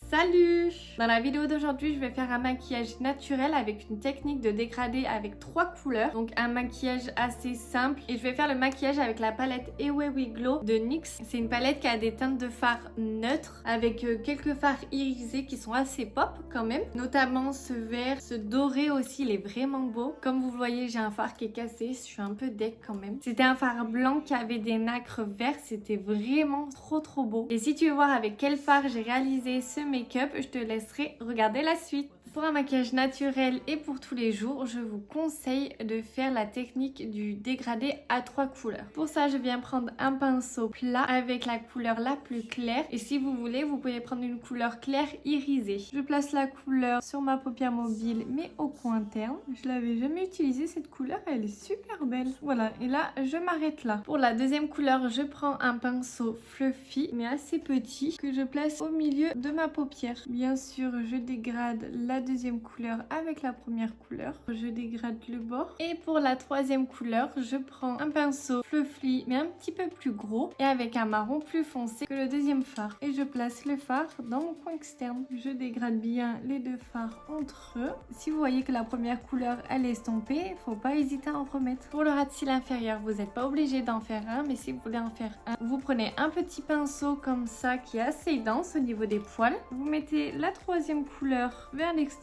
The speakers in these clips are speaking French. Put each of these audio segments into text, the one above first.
Salut! Dans la vidéo d'aujourd'hui, je vais faire un maquillage naturel avec une technique de dégradé avec 3 couleurs. Donc un maquillage assez simple. Et je vais faire le maquillage avec la palette Away We Glow de NYX. C'est une palette qui a des teintes de fard neutres avec quelques fards irisés qui sont assez pop quand même. Notamment ce vert, ce doré aussi, il est vraiment beau. Comme vous voyez, j'ai un fard qui est cassé. Je suis un peu deck quand même. C'était un fard blanc qui avait des nacres verts. C'était vraiment trop beau. Et si tu veux voir avec quel fard j'ai réalisé ce make-up, je te laisserai regarder la suite. Pour un maquillage naturel et pour tous les jours, je vous conseille de faire la technique du dégradé à 3 couleurs. Pour ça, je viens prendre un pinceau plat avec la couleur la plus claire. Et si vous voulez, vous pouvez prendre une couleur claire irisée. Je place la couleur sur ma paupière mobile, mais au coin interne. Je l'avais jamais utilisée cette couleur, elle est super belle. Voilà, et là, je m'arrête là. Pour la deuxième couleur, je prends un pinceau fluffy, mais assez petit, que je place au milieu de ma paupière. Bien sûr, je dégrade la deuxième couleur avec la première couleur. Je dégrade le bord. Et pour la troisième couleur, je prends un pinceau fluffy mais un petit peu plus gros et avec un marron plus foncé que le deuxième fard. Et je place le fard dans mon coin externe. Je dégrade bien les deux fards entre eux. Si vous voyez que la première couleur elle est estompée, faut pas hésiter à en remettre. Pour le ras de cils inférieur, vous n'êtes pas obligé d'en faire un, mais si vous voulez en faire un, vous prenez un petit pinceau comme ça qui est assez dense au niveau des poils. Vous mettez la troisième couleur vers l'extérieur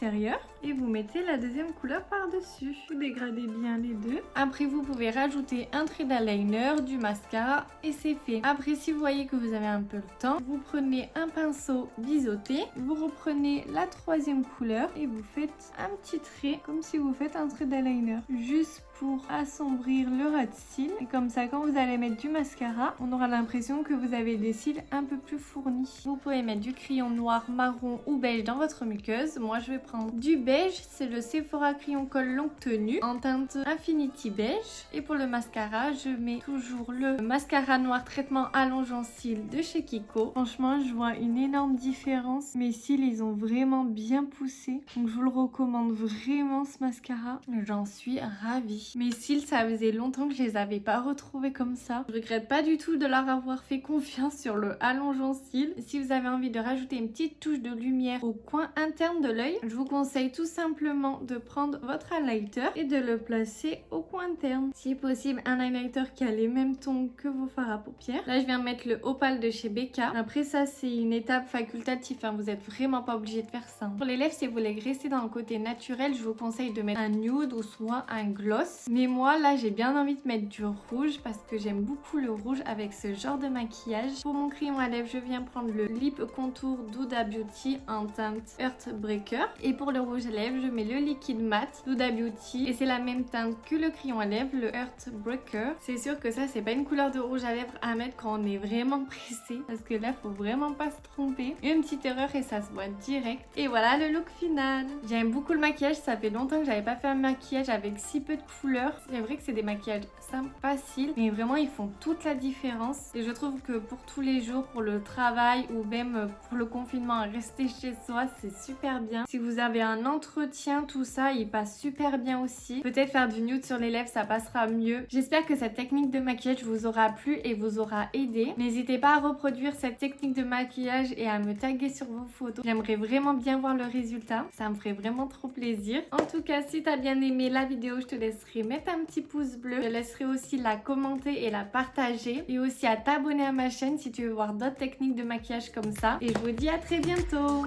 et vous mettez la deuxième couleur par-dessus. Vous dégradez bien les deux. Après, vous pouvez rajouter un trait d'eyeliner, du mascara et c'est fait. Après, si vous voyez que vous avez un peu le temps, vous prenez un pinceau biseauté, vous reprenez la troisième couleur et vous faites un petit trait comme si vous faites un trait d'eyeliner. Juste pour assombrir le ras de cils. Et comme ça, quand vous allez mettre du mascara, on aura l'impression que vous avez des cils un peu plus fournis. Vous pouvez mettre du crayon noir, marron ou beige dans votre muqueuse. Moi, je vais prendre du beige. C'est le Sephora Crayon Colle Longue Tenue en teinte Infinity Beige. Et pour le mascara, je mets toujours le mascara noir traitement allongeant cils de chez Kiko. Franchement, je vois une énorme différence. Mes cils, ils ont vraiment bien poussé. Donc, je vous le recommande vraiment, ce mascara. J'en suis ravie. Mes cils, ça faisait longtemps que je les avais pas retrouvés comme ça. Je regrette pas du tout de leur avoir fait confiance sur le allongeant cils. Si vous avez envie de rajouter une petite touche de lumière au coin interne de l'œil, je vous conseille tout simplement de prendre votre highlighter et de le placer au coin interne. Si possible, un highlighter qui a les mêmes tons que vos fards à paupières. Là, je viens mettre le Opal de chez Becca. Après ça, c'est une étape facultative. Hein. Vous êtes vraiment pas obligé de faire ça. Pour les lèvres, si vous voulez rester dans le côté naturel, je vous conseille de mettre un nude ou soit un gloss. Mais moi, là, j'ai bien envie de mettre du rouge parce que j'aime beaucoup le rouge avec ce genre de maquillage. Pour mon crayon à lèvres, je viens prendre le Lip Contour d'Huda Beauty en teinte Heartbreaker. Et pour le rouge à lèvres, je mets le liquide mat d'Huda Beauty. Et c'est la même teinte que le crayon à lèvres, le Heartbreaker. C'est sûr que ça, c'est pas une couleur de rouge à lèvres à mettre quand on est vraiment pressé. Parce que là, faut vraiment pas se tromper. Une petite erreur et ça se voit direct. Et voilà le look final. J'aime beaucoup le maquillage. Ça fait longtemps que j'avais pas fait un maquillage avec si peu de couleurs. C'est vrai que c'est des maquillages simples, faciles, mais vraiment ils font toute la différence. Et je trouve que pour tous les jours, pour le travail ou même pour le confinement, rester chez soi, c'est super bien. Si vous avez un entretien, tout ça, il passe super bien aussi. Peut-être faire du nude sur les lèvres, ça passera mieux. J'espère que cette technique de maquillage vous aura plu et vous aura aidé. N'hésitez pas à reproduire cette technique de maquillage et à me taguer sur vos photos. J'aimerais vraiment bien voir le résultat. Ça me ferait vraiment trop plaisir. En tout cas, si t'as bien aimé la vidéo, je te laisserai mettre un petit pouce bleu. Je te laisserai aussi la commenter et la partager. Et aussi à t'abonner à ma chaîne si tu veux voir d'autres techniques de maquillage comme ça. Et je vous dis à très bientôt.